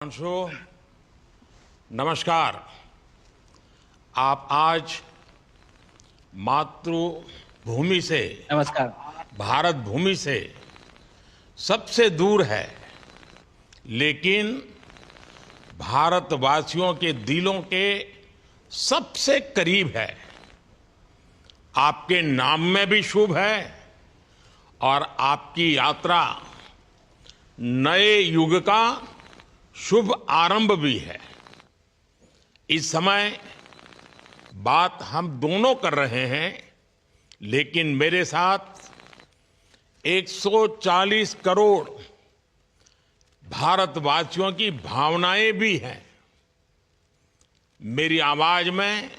अंशु, नमस्कार। आप आज मातृभूमि से, नमस्कार। भारत भूमि से सबसे दूर है, लेकिन भारतवासियों के दिलों के सबसे करीब है। आपके नाम में भी शुभ है और आपकी यात्रा नए युग का शुभ आरंभ भी है। इस समय बात हम दोनों कर रहे हैं, लेकिन मेरे साथ 140 करोड़ भारतवासियों की भावनाएं भी हैं। मेरी आवाज में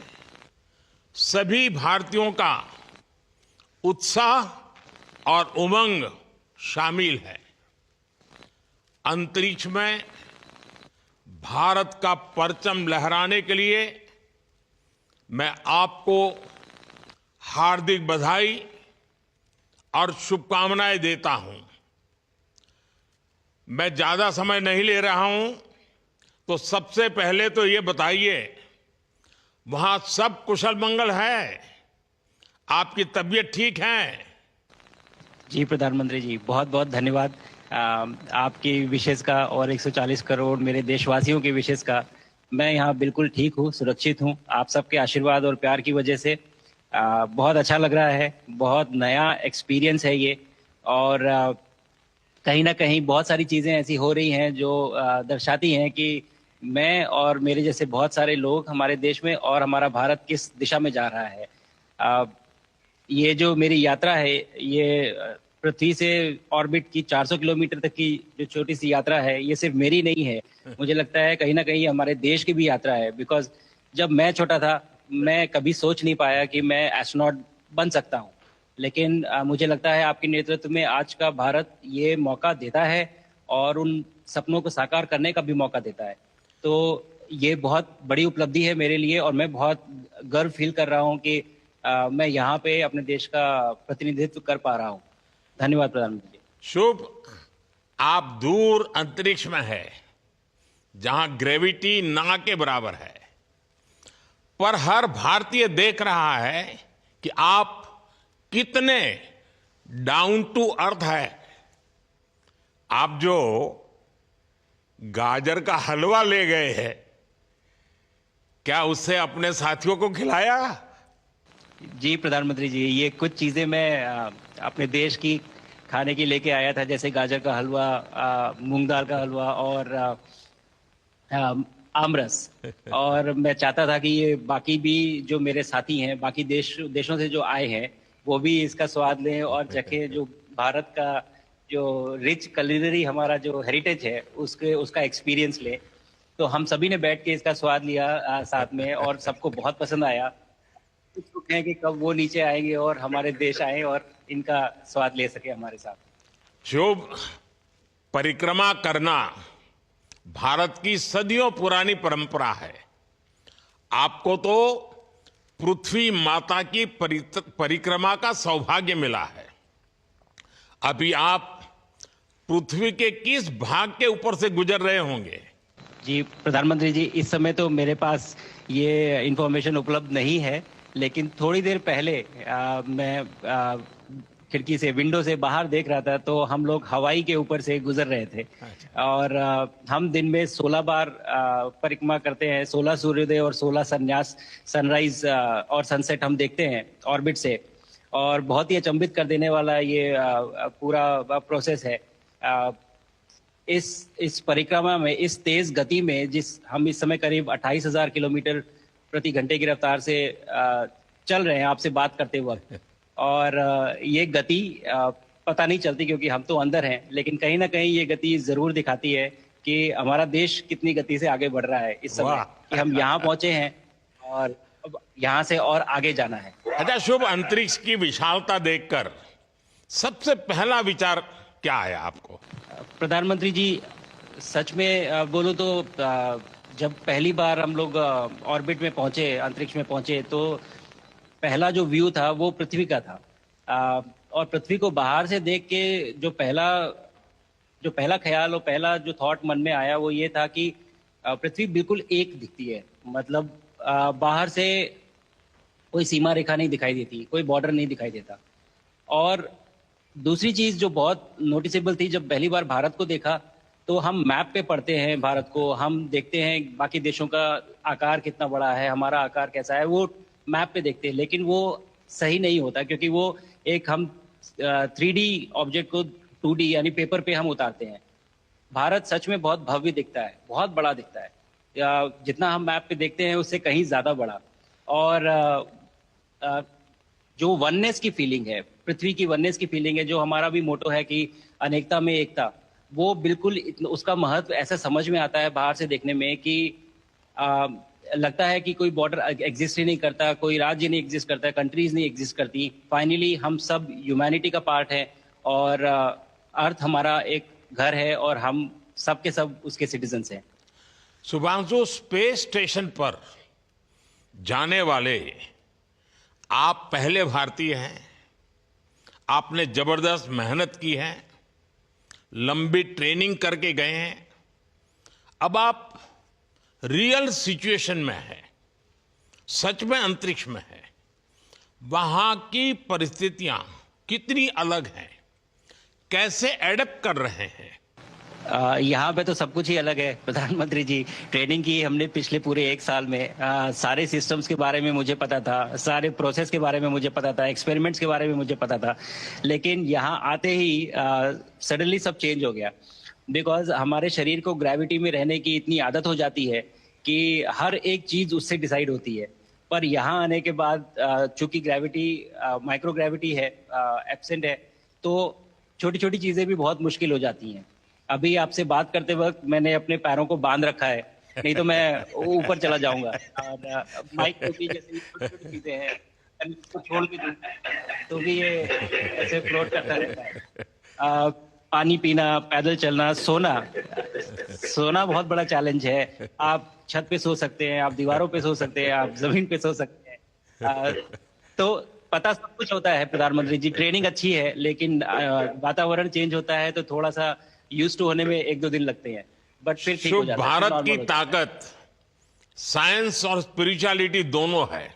सभी भारतीयों का उत्साह और उमंग शामिल है। अंतरिक्ष में भारत का परचम लहराने के लिए मैं आपको हार्दिक बधाई और शुभकामनाएं देता हूं। मैं ज्यादा समय नहीं ले रहा हूं, तो सबसे पहले तो ये बताइए, वहां सब कुशल मंगल है? आपकी तबीयत ठीक है? जी प्रधानमंत्री जी, बहुत बहुत धन्यवाद आपकी विशेष का और 140 करोड़ मेरे देशवासियों की विशेष का। मैं यहाँ बिल्कुल ठीक हूँ, सुरक्षित हूँ। आप सबके आशीर्वाद और प्यार की वजह से बहुत अच्छा लग रहा है। बहुत नया एक्सपीरियंस है ये। और कहीं ना कहीं बहुत सारी चीज़ें ऐसी हो रही हैं जो दर्शाती हैं कि मैं और मेरे जैसे बहुत सारे लोग हमारे देश में और हमारा भारत किस दिशा में जा रहा है। ये जो मेरी यात्रा है, ये पृथ्वी से ऑर्बिट की 400 किलोमीटर तक की जो छोटी सी यात्रा है, ये सिर्फ मेरी नहीं है। मुझे लगता है कहीं ना कहीं हमारे देश की भी यात्रा है। बिकॉज जब मैं छोटा था, मैं कभी सोच नहीं पाया कि मैं एस्ट्रोनॉट बन सकता हूँ। लेकिन मुझे लगता है आपके नेतृत्व में आज का भारत ये मौका देता है और उन सपनों को साकार करने का भी मौका देता है। तो ये बहुत बड़ी उपलब्धि है मेरे लिए और मैं बहुत गर्व फील कर रहा हूँ कि मैं यहाँ पे अपने देश का प्रतिनिधित्व कर पा रहा हूँ। धन्यवाद प्रधानमंत्री जी। शुभ। आप दूर अंतरिक्ष में है, जहां ग्रेविटी ना के बराबर है, पर हर भारतीय देख रहा है कि आप कितने डाउन टू अर्थ है। आप जो गाजर का हलवा ले गए हैं, क्या उससे अपने साथियों को खिलाया? जी प्रधानमंत्री जी, ये कुछ चीज़ें मैं अपने देश की खाने की लेके आया था, जैसे गाजर का हलवा, मूंग दाल का हलवा और आमरस। और मैं चाहता था कि ये बाकी भी जो मेरे साथी हैं, बाकी देशों से जो आए हैं, वो भी इसका स्वाद लें और चखें। जो भारत का जो रिच culinary हमारा जो हेरिटेज है, उसका एक्सपीरियंस लें। तो हम सभी ने बैठ के इसका स्वाद लिया साथ में, और सबको बहुत पसंद आया। कुछ लोग हैं कि कब वो नीचे आएंगे और हमारे देश आए और इनका स्वाद ले सके हमारे साथ। शुभ। परिक्रमा करना भारत की सदियों पुरानी परंपरा है। आपको तो पृथ्वी माता की परिक्रमा का सौभाग्य मिला है। अभी आप पृथ्वी के किस भाग के ऊपर से गुजर रहे होंगे? जी प्रधानमंत्री जी, इस समय तो मेरे पास ये इंफॉर्मेशन उपलब्ध नहीं है, लेकिन थोड़ी देर पहले मैं खिड़की से, विंडो से बाहर देख रहा था, तो हम लोग हवाई के ऊपर से गुजर रहे थे। अच्छा। और हम दिन में 16 बार परिक्रमा करते हैं। 16 सूर्योदय और 16 संन्यास, सनराइज और सनसेट हम देखते हैं ऑर्बिट से। और बहुत ही अचंभित कर देने वाला ये पूरा प्रोसेस है। इस परिक्रमा में, इस तेज गति में, जिस हम इस समय करीब 28,000 किलोमीटर प्रति घंटे की रफ्तार से चल रहे हैं आपसे बात करते वक्त, और ये गति पता नहीं चलती क्योंकि हम तो अंदर हैं, लेकिन कहीं ना कहीं ये गति जरूर दिखाती है कि हमारा देश कितनी गति से आगे बढ़ रहा है इस समय, कि हम यहाँ पहुंचे हैं और अब यहाँ से और आगे जाना है। अच्छा शुभ, अंतरिक्ष की विशालता देखकर सबसे पहला विचार क्या आया आपको? प्रधानमंत्री जी, सच में बोलूं तो जब पहली बार हम लोग ऑर्बिट में पहुंचे, अंतरिक्ष में पहुंचे, तो पहला जो व्यू था वो पृथ्वी का था। और पृथ्वी को बाहर से देख के जो पहला जो पहला ख्याल और पहला जो थॉट मन में आया वो ये था कि पृथ्वी बिल्कुल एक दिखती है। मतलब बाहर से कोई सीमा रेखा नहीं दिखाई देती, कोई बॉर्डर नहीं दिखाई देता। और दूसरी चीज जो बहुत नोटिसेबल थी, जब पहली बार भारत को देखा तो हम मैप पे पढ़ते हैं भारत को, हम देखते हैं बाकी देशों का आकार कितना बड़ा है, हमारा आकार कैसा है, वो मैप पे देखते हैं, लेकिन वो सही नहीं होता क्योंकि वो एक हम 3D ऑब्जेक्ट को 2D यानी पेपर पे हम उतारते हैं। भारत सच में बहुत भव्य दिखता है, बहुत बड़ा दिखता है, जितना हम मैप पे देखते हैं उससे कहीं ज्यादा बड़ा। और जो वननेस की फीलिंग है, पृथ्वी की वननेस की फीलिंग है, जो हमारा भी मोटो है कि अनेकता में एकता, वो बिल्कुल उसका महत्व ऐसा समझ में आता है बाहर से देखने में कि लगता है कि कोई बॉर्डर एग्जिस्ट ही नहीं करता, कोई राज्य नहीं एग्जिस्ट करता, कंट्रीज नहीं एग्जिस्ट करती। फाइनली हम सब ह्यूमैनिटी का पार्ट है और अर्थ हमारा एक घर है और हम सब के सब उसके सिटीजन्स हैं। शुभांशु, स्पेस स्टेशन पर जाने वाले आप पहले भारतीय हैं। आपने जबरदस्त मेहनत की है, लंबी ट्रेनिंग करके गए हैं। अब आप रियल सिचुएशन में है, सच में अंतरिक्ष में है। वहां की परिस्थितियां कितनी अलग हैं, कैसे एडप्ट कर रहे हैं? यहाँ पे तो सब कुछ ही अलग है प्रधानमंत्री जी। ट्रेनिंग की हमने पिछले पूरे 1 साल में, सारे सिस्टम्स के बारे में मुझे पता था, सारे प्रोसेस के बारे में मुझे पता था, एक्सपेरिमेंट्स के बारे में मुझे पता था, लेकिन यहाँ आते ही सडनली सब चेंज हो गया। बिकॉज हमारे शरीर को ग्रेविटी में रहने की इतनी आदत हो जाती है कि हर एक चीज उससे डिसाइड होती है। पर यहाँ आने के बाद चूंकि ग्रेविटी माइक्रो ग्रेविटी है, एब्सेंट है, तो छोटी छोटी चीजें भी बहुत मुश्किल हो जाती हैं। अभी आपसे बात करते वक्त मैंने अपने पैरों को बांध रखा है, नहीं तो मैं ऊपर चला जाऊंगा। और माइक पे भी जैसे छोटी छोटी चीजें हैं, इसको छोड़ भी दूं तो भी ये ऐसे फ्लोट करता रहता है। पानी पीना, पैदल चलना, सोना बहुत बड़ा चैलेंज है। आप छत पे सो सकते हैं, आप दीवारों पे सो सकते हैं, आप जमीन पे सो सकते हैं। तो पता सब कुछ होता है प्रधानमंत्री जी, ट्रेनिंग अच्छी है, लेकिन वातावरण चेंज होता है तो थोड़ा सा यूज टू होने में 1-2 दिन लगते हैं, बट फिर ठीक हो जाता है। भारत की ताकत साइंस और स्पिरिचुअलिटी दोनों है।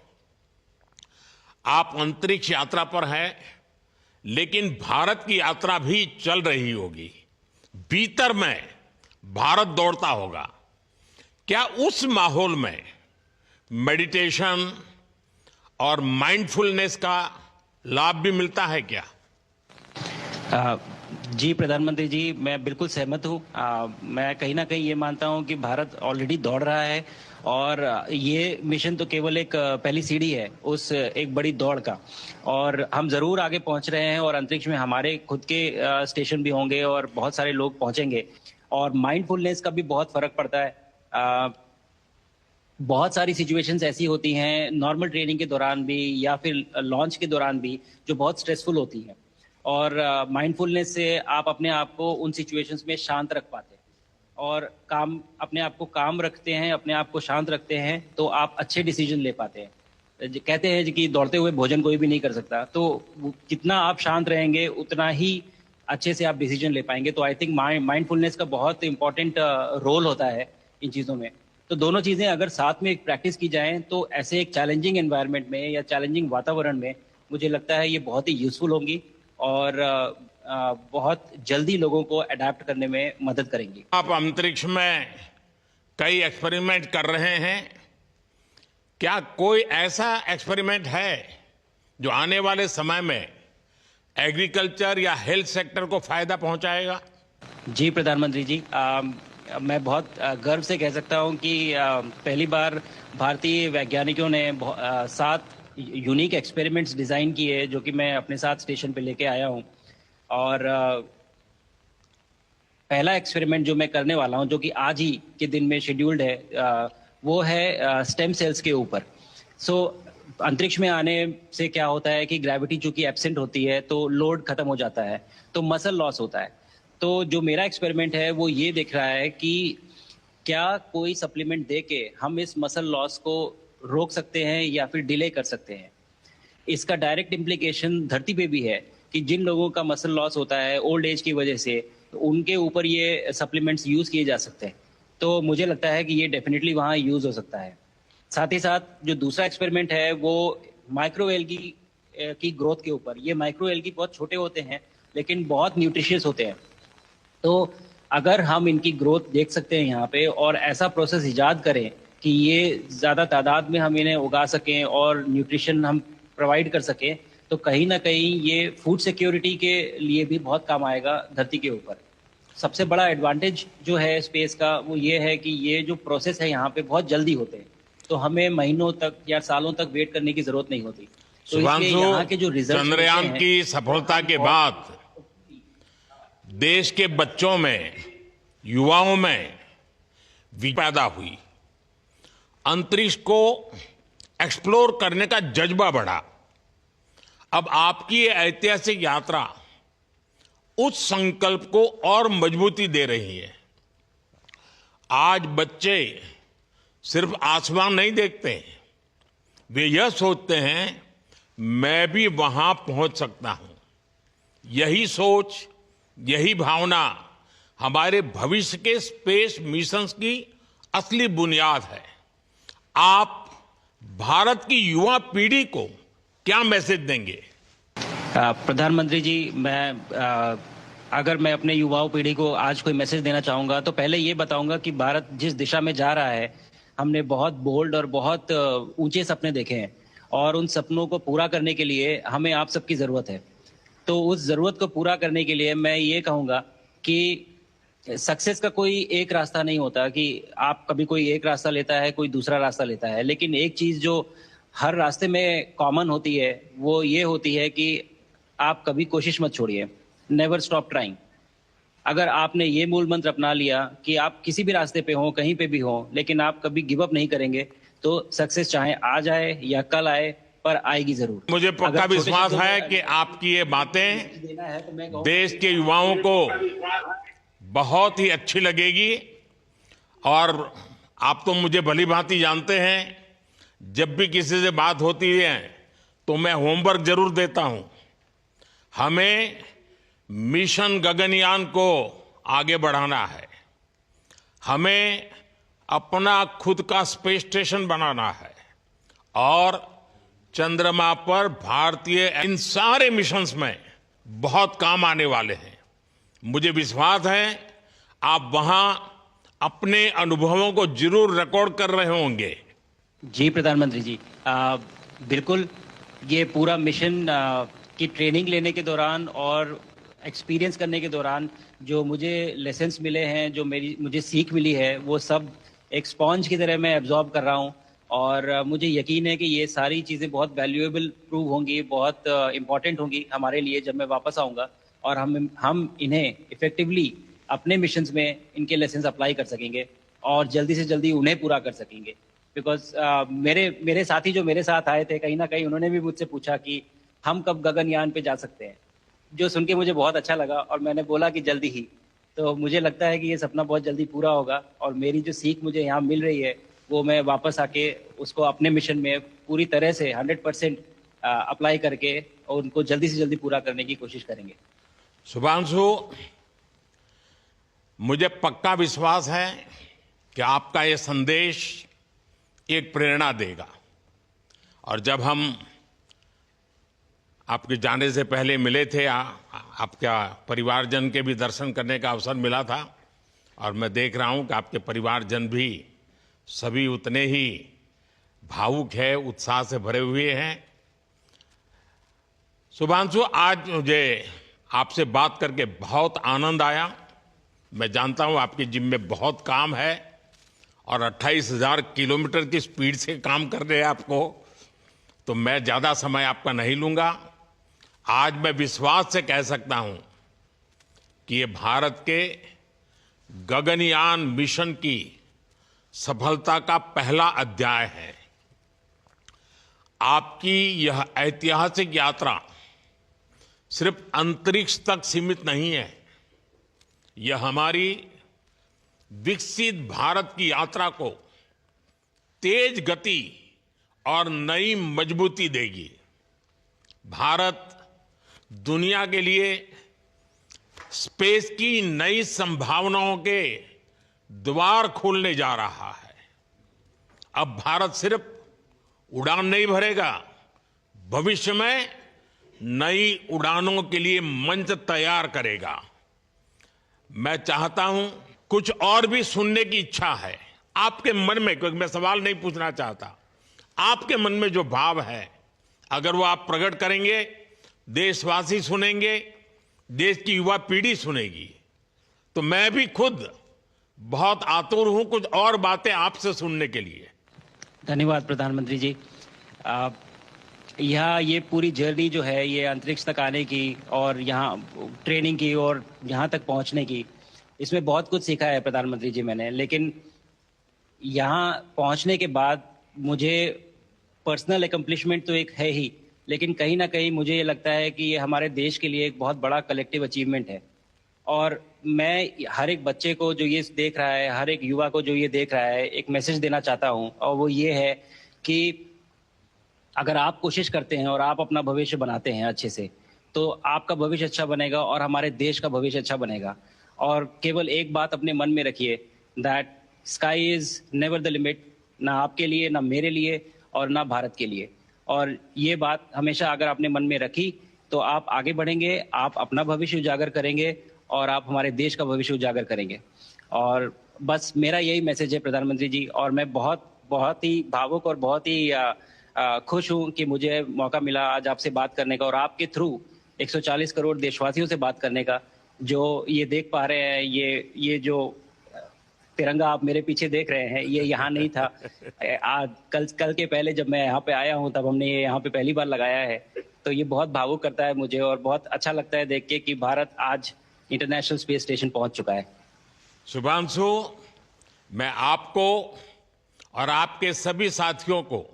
आप अंतरिक्ष यात्रा पर हैं, लेकिन भारत की यात्रा भी चल रही होगी। भीतर में भारत दौड़ता होगा। क्या उस माहौल में मेडिटेशन और माइंडफुलनेस का लाभ भी मिलता है क्या? जी प्रधानमंत्री जी, मैं बिल्कुल सहमत हूँ। मैं कहीं ना कहीं ये मानता हूँ कि भारत ऑलरेडी दौड़ रहा है और ये मिशन तो केवल एक पहली सीढ़ी है उस एक बड़ी दौड़ का। और हम जरूर आगे पहुंच रहे हैं और अंतरिक्ष में हमारे खुद के स्टेशन भी होंगे और बहुत सारे लोग पहुंचेंगे। और माइंडफुलनेस का भी बहुत फर्क पड़ता है। बहुत सारी सिचुएशंस ऐसी होती हैं नॉर्मल ट्रेनिंग के दौरान भी या फिर लॉन्च के दौरान भी, जो बहुत स्ट्रेसफुल होती हैं, और माइंडफुलनेस से आप अपने आप को उन सिचुएशंस में शांत रख पाते हैं और अपने आप को काम रखते हैं, अपने आप को शांत रखते हैं, तो आप अच्छे डिसीजन ले पाते हैं। कहते हैं कि दौड़ते हुए भोजन कोई भी नहीं कर सकता, तो जितना आप शांत रहेंगे उतना ही अच्छे से आप डिसीजन ले पाएंगे। तो आई थिंक माइंडफुलनेस का बहुत इंपॉर्टेंट रोल होता है इन चीज़ों में। तो दोनों चीज़ें अगर साथ में प्रैक्टिस की जाएं तो ऐसे एक चैलेंजिंग एनवायरनमेंट में या चैलेंजिंग वातावरण में मुझे लगता है ये बहुत ही यूजफुल होंगी और बहुत जल्दी लोगों को अडेप्ट करने में मदद करेंगी। आप अंतरिक्ष में कई एक्सपेरिमेंट कर रहे हैं। क्या कोई ऐसा एक्सपेरिमेंट है जो आने वाले समय में एग्रीकल्चर या हेल्थ सेक्टर को फायदा पहुंचाएगा? जी प्रधानमंत्री जी, मैं बहुत गर्व से कह सकता हूं कि पहली बार भारतीय वैज्ञानिकों ने 7 यूनिक एक्सपेरिमेंट्स डिज़ाइन किए जो कि मैं अपने साथ स्टेशन पे लेके आया हूं। और पहला एक्सपेरिमेंट जो मैं करने वाला हूं, जो कि आज ही के दिन में शेड्यूल्ड है, वो है स्टेम सेल्स के ऊपर। सो अंतरिक्ष में आने से क्या होता है कि ग्रेविटी चूंकि एब्सेंट होती है तो लोड खत्म हो जाता है, तो मसल लॉस होता है। तो जो मेरा एक्सपेरिमेंट है वो ये देख रहा है कि क्या कोई सप्लीमेंट दे के हम इस मसल लॉस को रोक सकते हैं या फिर डिले कर सकते हैं। इसका डायरेक्ट इम्प्लीकेशन धरती पे भी है कि जिन लोगों का मसल लॉस होता है ओल्ड एज की वजह से, तो उनके ऊपर ये सप्लीमेंट्स यूज किए जा सकते हैं। तो मुझे लगता है कि ये डेफिनेटली वहाँ यूज हो सकता है। साथ ही साथ जो दूसरा एक्सपेरिमेंट है वो माइक्रो एल्गी की ग्रोथ के ऊपर। ये माइक्रो एल्गी बहुत छोटे होते हैं लेकिन बहुत न्यूट्रिशियस होते हैं। तो अगर हम इनकी ग्रोथ देख सकते हैं यहाँ पे और ऐसा प्रोसेस इजाद करें कि ये ज़्यादा तादाद में हम इन्हें उगा सकें और न्यूट्रिशन हम प्रोवाइड कर सकें, तो कहीं ना कहीं ये फूड सिक्योरिटी के लिए भी बहुत काम आएगा धरती के ऊपर। सबसे बड़ा एडवांटेज जो है स्पेस का वो ये है कि ये जो प्रोसेस है यहाँ पे बहुत जल्दी होते हैं, तो हमें महीनों तक या सालों तक वेट करने की जरूरत नहीं होती। तो इसलिए यहाँ के जो रिजल्ट चंद्रयान की सफलता के बाद देश के बच्चों में, युवाओं में पैदा हुई, अंतरिक्ष को एक्सप्लोर करने का जज्बा बढ़ा। अब आपकी ये ऐतिहासिक यात्रा उस संकल्प को और मजबूती दे रही है। आज बच्चे सिर्फ आसमान नहीं देखते, वे यह सोचते हैं मैं भी वहां पहुंच सकता हूं। यही सोच, यही भावना हमारे भविष्य के स्पेस मिशंस की असली बुनियाद है। आप भारत की युवा पीढ़ी को क्या मैसेज देंगे? प्रधानमंत्री जी, अगर मैं अपने युवाओं पीढ़ी को आज कोई मैसेज देना चाहूंगा तो पहले ये बताऊंगा कि भारत जिस दिशा में जा रहा है, हमने बहुत बोल्ड और बहुत ऊंचे सपने देखे हैं और उन सपनों को पूरा करने के लिए हमें आप सबकी ज़रूरत है। तो उस ज़रूरत को पूरा करने के लिए मैं ये कहूँगा कि सक्सेस का कोई एक रास्ता नहीं होता कि आप कभी कोई एक रास्ता लेता है, कोई दूसरा रास्ता लेता है, लेकिन एक चीज़ जो हर रास्ते में कॉमन होती है वो ये होती है कि आप कभी कोशिश मत छोड़िए, नेवर स्टॉप ट्राइंग। अगर आपने ये मूल मंत्र अपना लिया कि आप किसी भी रास्ते पे हो, कहीं पे भी हो, लेकिन आप कभी गिव अप नहीं करेंगे, तो सक्सेस चाहे आज आए या कल आए पर आएगी जरूर। मुझे पक्का विश्वास है कि आपकी ये बातें देश के युवाओं को बहुत ही अच्छी लगेगी। और आप तो मुझे भली भांति जानते हैं, जब भी किसी से बात होती है तो मैं होमवर्क जरूर देता हूं। हमें मिशन गगनयान को आगे बढ़ाना है, हमें अपना खुद का स्पेस स्टेशन बनाना है और चंद्रमा पर भारतीय इन सारे मिशंस में बहुत काम आने वाले हैं। मुझे विश्वास है आप वहां अपने अनुभवों को जरूर रिकॉर्ड कर रहे होंगे। जी प्रधानमंत्री जी, बिल्कुल। ये पूरा मिशन की ट्रेनिंग लेने के दौरान और एक्सपीरियंस करने के दौरान जो मुझे लेसन्स मिले हैं, जो मुझे सीख मिली है, वो सब एक स्पॉन्ज की तरह मैं एब्जॉर्ब कर रहा हूँ। और मुझे यकीन है कि ये सारी चीज़ें बहुत वैल्यूएबल प्रूव होंगी, बहुत इम्पॉर्टेंट होंगी हमारे लिए जब मैं वापस आऊँगा और हम इन्हें इफेक्टिवली अपने मिशंस में इनके लेसन्स अप्लाई कर सकेंगे और जल्दी से जल्दी उन्हें पूरा कर सकेंगे। बिकॉज मेरे साथी जो मेरे साथ आए थे, कहीं ना कहीं उन्होंने भी मुझसे पूछा कि हम कब गगनयान पे जा सकते हैं, जो सुन के मुझे बहुत अच्छा लगा और मैंने बोला कि जल्दी ही। तो मुझे लगता है कि ये सपना बहुत जल्दी पूरा होगा और मेरी जो सीख मुझे यहाँ मिल रही है वो मैं वापस आके उसको अपने मिशन में पूरी तरह से 100% अप्लाई करके और उनको जल्दी से जल्दी पूरा करने की कोशिश करेंगे। शुभांशु, मुझे पक्का विश्वास है कि आपका ये संदेश एक प्रेरणा देगा। और जब हम आपके जाने से पहले मिले थे, आपका परिवारजन के भी दर्शन करने का अवसर मिला था और मैं देख रहा हूं कि आपके परिवारजन भी सभी उतने ही भावुक है, उत्साह से भरे हुए हैं। शुभांशु, आज मुझे आपसे बात करके बहुत आनंद आया। मैं जानता हूं आपकी जिम में बहुत काम है और 28,000 किलोमीटर की स्पीड से काम कर रहे हैं आपको, तो मैं ज़्यादा समय आपका नहीं लूंगा। आज मैं विश्वास से कह सकता हूं कि ये भारत के गगनयान मिशन की सफलता का पहला अध्याय है। आपकी यह ऐतिहासिक यात्रा सिर्फ अंतरिक्ष तक सीमित नहीं है, यह हमारी विकसित भारत की यात्रा को तेज गति और नई मजबूती देगी। भारत दुनिया के लिए स्पेस की नई संभावनाओं के द्वार खोलने जा रहा है। अब भारत सिर्फ उड़ान नहीं भरेगा, भविष्य में नई उड़ानों के लिए मंच तैयार करेगा। मैं चाहता हूं, कुछ और भी सुनने की इच्छा है आपके मन में, क्योंकि मैं सवाल नहीं पूछना चाहता, आपके मन में जो भाव है अगर वो आप प्रकट करेंगे, देशवासी सुनेंगे, देश की युवा पीढ़ी सुनेगी, तो मैं भी खुद बहुत आतुर हूं कुछ और बातें आपसे सुनने के लिए। धन्यवाद प्रधानमंत्री जी। यहाँ ये पूरी जर्नी जो है, ये अंतरिक्ष तक आने की और यहाँ ट्रेनिंग की और यहाँ तक पहुँचने की, इसमें बहुत कुछ सीखा है प्रधानमंत्री जी मैंने। लेकिन यहाँ पहुँचने के बाद मुझे पर्सनल एकम्प्लिशमेंट तो एक है ही, लेकिन कहीं ना कहीं मुझे ये लगता है कि ये हमारे देश के लिए एक बहुत बड़ा कलेक्टिव अचीवमेंट है। और मैं हर एक बच्चे को जो ये देख रहा है, हर एक युवा को जो ये देख रहा है, एक मैसेज देना चाहता हूँ, और वो ये है कि अगर आप कोशिश करते हैं और आप अपना भविष्य बनाते हैं अच्छे से, तो आपका भविष्य अच्छा बनेगा और हमारे देश का भविष्य अच्छा बनेगा। और केवल एक बात अपने मन में रखिए, that sky is never the limit, ना आपके लिए, ना मेरे लिए और ना भारत के लिए। और ये बात हमेशा अगर आपने मन में रखी तो आप आगे बढ़ेंगे, आप अपना भविष्य उजागर करेंगे और आप हमारे देश का भविष्य उजागर करेंगे। और बस मेरा यही मैसेज है प्रधानमंत्री जी। और मैं बहुत ही भावुक और बहुत ही खुश हूं कि मुझे मौका मिला आज आपसे बात करने का और आपके थ्रू 140 करोड़ देशवासियों से बात करने का। जो ये देख पा रहे हैं, ये जो तिरंगा आप मेरे पीछे देख रहे हैं, ये यहाँ नहीं था। आज कल के पहले जब मैं यहाँ पे आया हूँ तब हमने ये यहाँ पे पहली बार लगाया है। तो ये बहुत भावुक करता है मुझे और बहुत अच्छा लगता है देख के कि भारत आज इंटरनेशनल स्पेस स्टेशन पहुंच चुका है। शुभांशु, मैं आपको और आपके सभी साथियों को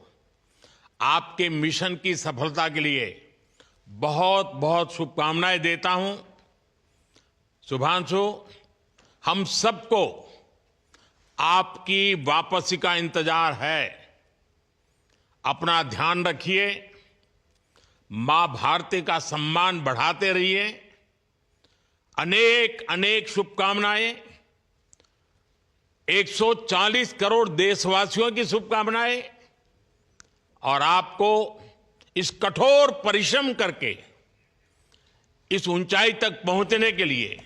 आपके मिशन की सफलता के लिए बहुत बहुत शुभकामनाएं देता हूं। शुभांशु, हम सबको आपकी वापसी का इंतजार है। अपना ध्यान रखिए, मां भारती का सम्मान बढ़ाते रहिए। अनेक अनेक शुभकामनाएं, 140 करोड़ देशवासियों की शुभकामनाएं, और आपको इस कठोर परिश्रम करके इस ऊंचाई तक पहुंचने के लिए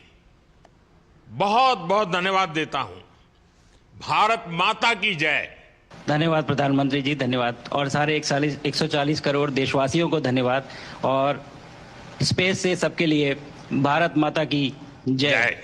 बहुत बहुत धन्यवाद देता हूं। भारत माता की जय। धन्यवाद प्रधानमंत्री जी, धन्यवाद। और सारे 140 करोड़ देशवासियों को धन्यवाद। और स्पेस से सबके लिए भारत माता की जय।